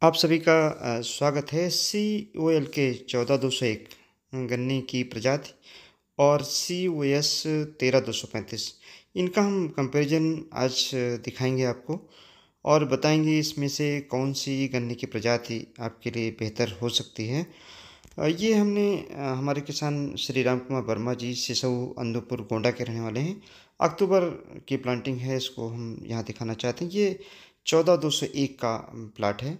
आप सभी का स्वागत है। COL के 14201 गन्ने की प्रजाति और COS 13235 इनका हम कंपैरिजन आज दिखाएंगे आपको और बताएंगे इसमें से कौन सी गन्ने की प्रजाति आपके लिए बेहतर हो सकती है। ये हमने हमारे किसान श्री राम कुमार वर्मा जी सिसऊ अंदुपुर गोंडा के रहने वाले हैं। अक्टूबर की प्लांटिंग है, इसको हम यहाँ दिखाना चाहते हैं। ये 14201 का प्लाट है।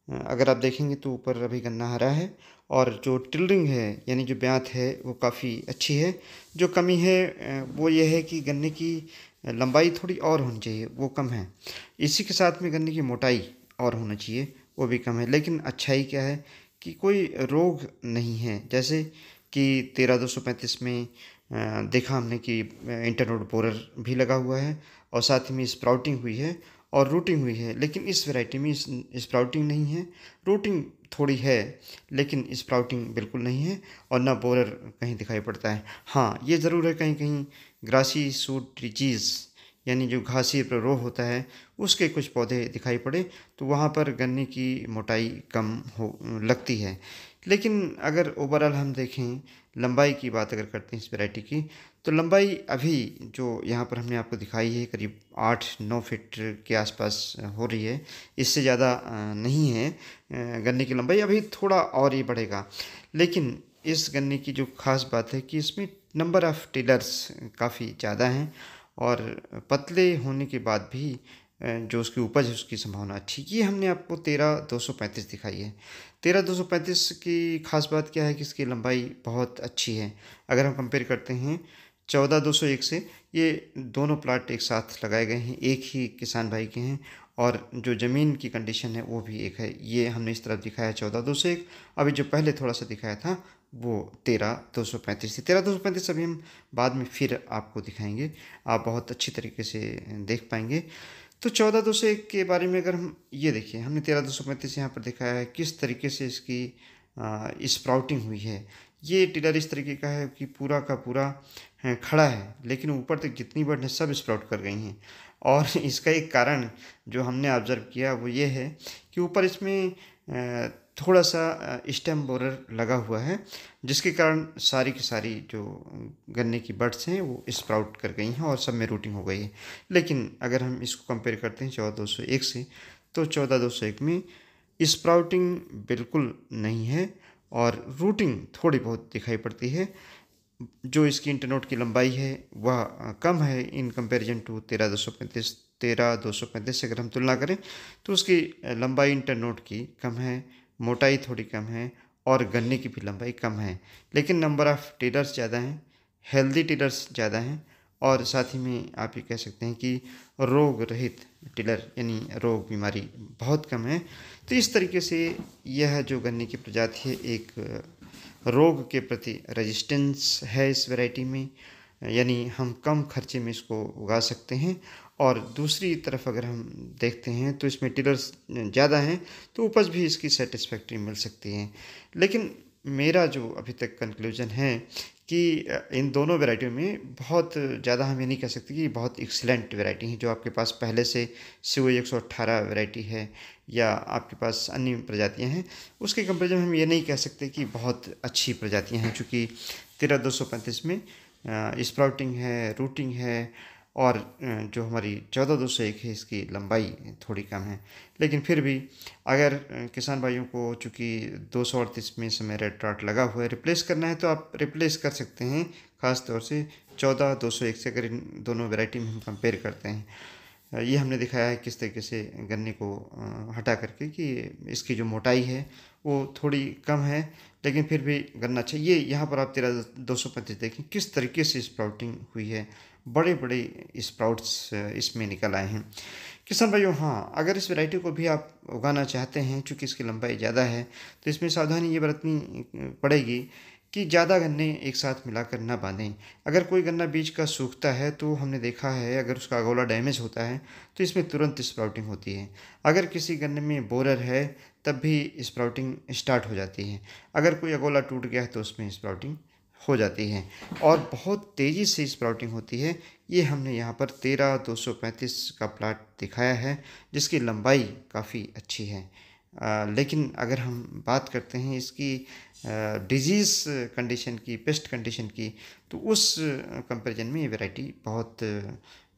अगर आप देखेंगे तो ऊपर अभी गन्ना हरा है और जो टिलरिंग है यानी जो ब्यात है वो काफ़ी अच्छी है। जो कमी है वो ये है कि गन्ने की लंबाई थोड़ी और होनी चाहिए, वो कम है। इसी के साथ में गन्ने की मोटाई और होना चाहिए, वो भी कम है। लेकिन अच्छाई क्या है कि कोई रोग नहीं है। जैसे कि 13235 में देखा हमने कि इंटरनोड बोरर भी लगा हुआ है और साथ ही में स्प्राउटिंग हुई है और रूटिंग हुई है। लेकिन इस वैरायटी में स्प्राउटिंग नहीं है। रूटिंग थोड़ी है लेकिन स्प्राउटिंग बिल्कुल नहीं है और ना बोरर कहीं दिखाई पड़ता है। हाँ, ये ज़रूर है कहीं कहीं ग्रासी सूट डिजीज़ यानी जो घासी रोग होता है उसके कुछ पौधे दिखाई पड़े तो वहाँ पर गन्ने की मोटाई कम हो लगती है। लेकिन अगर ओवरऑल हम देखें, लंबाई की बात अगर करते हैं इस वैरायटी की, तो लंबाई अभी जो यहाँ पर हमने आपको दिखाई है करीब 8-9 फीट के आसपास हो रही है। इससे ज़्यादा नहीं है। गन्ने की लंबाई अभी थोड़ा और ही बढ़ेगा। लेकिन इस गन्ने की जो ख़ास बात है कि इसमें नंबर ऑफ़ टिलर्स काफ़ी ज़्यादा हैं और पतले होने के बाद भी जो उसकी उपज है उसकी संभावना अच्छी। ये हमने आपको 13235 दिखाई है। 13235 की खास बात क्या है कि इसकी लंबाई बहुत अच्छी है। अगर हम कंपेयर करते हैं 14201 से, ये दोनों प्लाट एक साथ लगाए गए हैं, एक ही किसान भाई के हैं और जो ज़मीन की कंडीशन है वो भी एक है। ये हमने इस तरफ दिखाया 14201। अभी जो पहले थोड़ा सा दिखाया था वो 13235 थी। 13235 अभी हम बाद में फिर आपको दिखाएंगे, आप बहुत अच्छी तरीके से देख पाएंगे। तो 14201 के बारे में अगर हम ये देखिए, हमने 13235 यहाँ पर दिखाया है किस तरीके से इसकी स्प्राउटिंग हुई है। ये टिलर इस तरीके का है कि पूरा का पूरा खड़ा है लेकिन ऊपर तक जितनी बर्ड है सब स्प्राउट कर गई हैं। और इसका एक कारण जो हमने ऑब्ज़र्व किया वो ये है कि ऊपर इसमें थोड़ा सा स्टेम बोरर लगा हुआ है, जिसके कारण सारी की सारी जो गन्ने की बड्स हैं वो स्प्राउट कर गई हैं और सब में रूटिंग हो गई है। लेकिन अगर हम इसको कंपेयर करते हैं 14201 से, तो 14201 में स्प्राउटिंग बिल्कुल नहीं है और रूटिंग थोड़ी बहुत दिखाई पड़ती है। जो इसकी इंटरनोड की लंबाई है वह कम है इन कंपैरिजन टू 13235। 13235 से अगर हम तुलना करें तो उसकी लंबाई इंटरनोड की कम है, मोटाई थोड़ी कम है और गन्ने की भी लंबाई कम है। लेकिन नंबर ऑफ़ टिलर्स ज़्यादा हैं, हेल्दी टिलर्स ज़्यादा हैं और साथ ही में आप ये कह सकते हैं कि रोग रहित टिलर यानी रोग बीमारी बहुत कम है। तो इस तरीके से यह जो गन्ने की प्रजाति है एक रोग के प्रति रेजिस्टेंस है इस वैरायटी में, यानी हम कम खर्चे में इसको उगा सकते हैं। और दूसरी तरफ अगर हम देखते हैं तो इसमें टिलर्स ज़्यादा हैं तो उपज भी इसकी सेटिस्फैक्ट्री मिल सकती है। लेकिन मेरा जो अभी तक कंक्लूजन है कि इन दोनों वैरायटियों में बहुत ज़्यादा हम ये नहीं कह सकते कि बहुत एक्सीलेंट वैरायटी हैं। जो आपके पास पहले से COE 118 वैरायटी है या आपके पास अन्य प्रजातियां हैं, उसके कंपेरिजन में हम ये नहीं कह सकते कि बहुत अच्छी प्रजातियां हैं। चूँकि 13235 में स्प्राउटिंग है, रूटिंग है और जो हमारी 14201 है इसकी लंबाई थोड़ी कम है। लेकिन फिर भी अगर किसान भाइयों को चूँकि 238 में समय रेड ट्राट लगा हुआ है रिप्लेस करना है तो आप रिप्लेस कर सकते हैं, ख़ास तौर से 14201 से अगर इन दोनों वैरायटी में हम कंपेयर करते हैं। ये हमने दिखाया है किस तरीके से गन्ने को हटा करके कि इसकी जो मोटाई है वो थोड़ी कम है लेकिन फिर भी गन्ना अच्छा। ये यहाँ पर आप 13235 देखें किस तरीके से स्प्राउटिंग हुई है, बड़े बड़े स्प्राउट्स इसमें निकल आए हैं। किसान भाइयों, हाँ, अगर इस वैरायटी को भी आप उगाना चाहते हैं, चूँकि इसकी लंबाई ज़्यादा है तो इसमें सावधानी ये बरतनी पड़ेगी कि ज़्यादा गन्ने एक साथ मिलाकर ना बांधें। अगर कोई गन्ना बीज का सूखता है तो हमने देखा है अगर उसका अगोला डैमेज होता है तो इसमें तुरंत स्प्राउटिंग होती है। अगर किसी गन्ने में बोरर है तब भी स्प्राउटिंग स्टार्ट हो जाती है। अगर कोई अगोला टूट गया है तो उसमें स्प्राउटिंग हो जाती है और बहुत तेज़ी से स्प्राउटिंग होती है। ये हमने यहाँ पर 13235 का प्लाट दिखाया है जिसकी लंबाई काफ़ी अच्छी है। लेकिन अगर हम बात करते हैं इसकी डिजीज़ कंडीशन की, पेस्ट कंडीशन की, तो उस कंपैरिजन में ये वैरायटी बहुत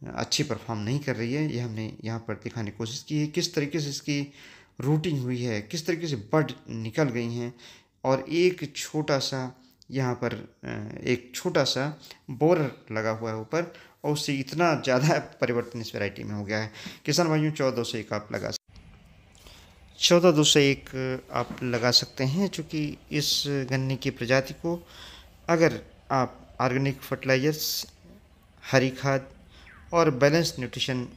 अच्छी परफॉर्म नहीं कर रही है। ये हमने यहाँ पर दिखाने की कोशिश की है किस तरीके से इसकी रूटिंग हुई है, किस तरीके से बड निकल गई हैं, और एक छोटा सा यहाँ पर एक छोटा सा बोरर लगा हुआ है ऊपर, और उससे इतना ज़्यादा परिवर्तन इस वैरायटी में हो गया है। किसान भाइयों, 1401 आप लगा 14-201 आप लगा सकते हैं, चूँकि इस गन्ने की प्रजाति को अगर आप ऑर्गेनिक फर्टिलाइजर्स, हरी खाद और बैलेंस न्यूट्रिशन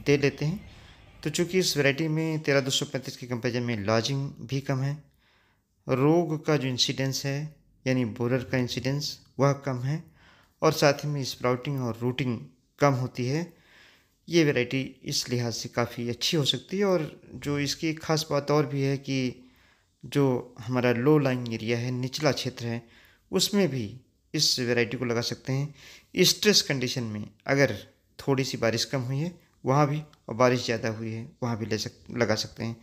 दे लेते हैं, तो चूँकि इस वैरायटी में 13-235 के कंपेरिजन में लॉजिंग भी कम है, रोग का जो इंसिडेंस है यानी बोरर का इंसिडेंस वह कम है, और साथ ही में स्प्राउटिंग और रूटिंग कम होती है। ये वैरायटी इस लिहाज से काफ़ी अच्छी हो सकती है। और जो इसकी एक ख़ास बात और भी है कि जो हमारा लो लाइंग एरिया है, निचला क्षेत्र है, उसमें भी इस वैरायटी को लगा सकते हैं। स्ट्रेस कंडीशन में अगर थोड़ी सी बारिश कम हुई है वहाँ भी, और बारिश ज़्यादा हुई है वहाँ भी लगा सकते हैं।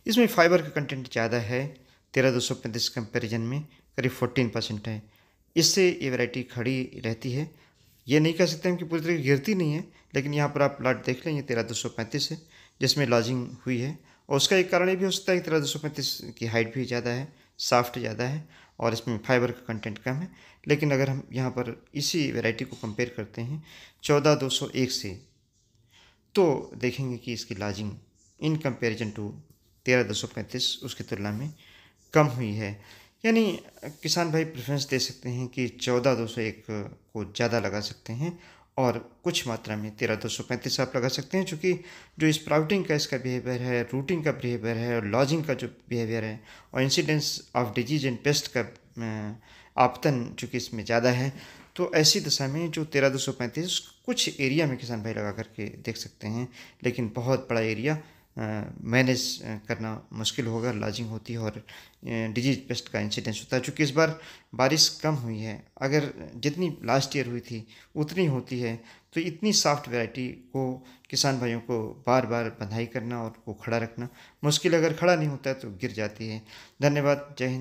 इसमें फाइबर का कंटेंट ज़्यादा है, 13-235 कंपेरिजन में करीब 14% है। इससे ये वैरायटी खड़ी रहती है। ये नहीं कह सकते हम कि पूरी तरह गिरती नहीं है, लेकिन यहाँ पर आप प्लाट देख लें, ये 13-235 है जिसमें लॉजिंग हुई है, और उसका एक कारण ये भी हो सकता है कि 13-235 की हाइट भी ज़्यादा है, साफ्ट ज़्यादा है, और इसमें फाइबर का कंटेंट कम है। लेकिन अगर हम यहाँ पर इसी वैरायटी को कंपेयर करते हैं 14-201 से, तो देखेंगे कि इसकी लॉजिंग इन कंपेरिजन टू 13-235 उसकी तुलना में कम हुई है। यानी किसान भाई प्रेफरेंस दे सकते हैं कि 14-201 को ज़्यादा लगा सकते हैं, और कुछ मात्रा में 13-235 आप लगा सकते हैं, चूँकि जो स्प्राउटिंग का इसका बिहेवियर है, रूटिंग का बिहेवियर है, और लॉजिंग का जो बिहेवियर है, और incidence of disease and paste का आपतन चूँकि इसमें ज़्यादा है, तो ऐसी दशा में जो 13-235 कुछ एरिया में किसान भाई लगा करके देख सकते हैं, लेकिन बहुत बड़ा एरिया मैनेज करना मुश्किल होगा। लॉजिंग होती है और डिजीज पेस्ट का इंसिडेंस होता है। चूँकि इस बार बारिश कम हुई है, अगर जितनी लास्ट ईयर हुई थी उतनी होती है, तो इतनी सॉफ्ट वैरायटी को किसान भाइयों को बार बार बंधाई करना और वो खड़ा रखना मुश्किल, अगर खड़ा नहीं होता है तो गिर जाती है। धन्यवाद। जय हिंद।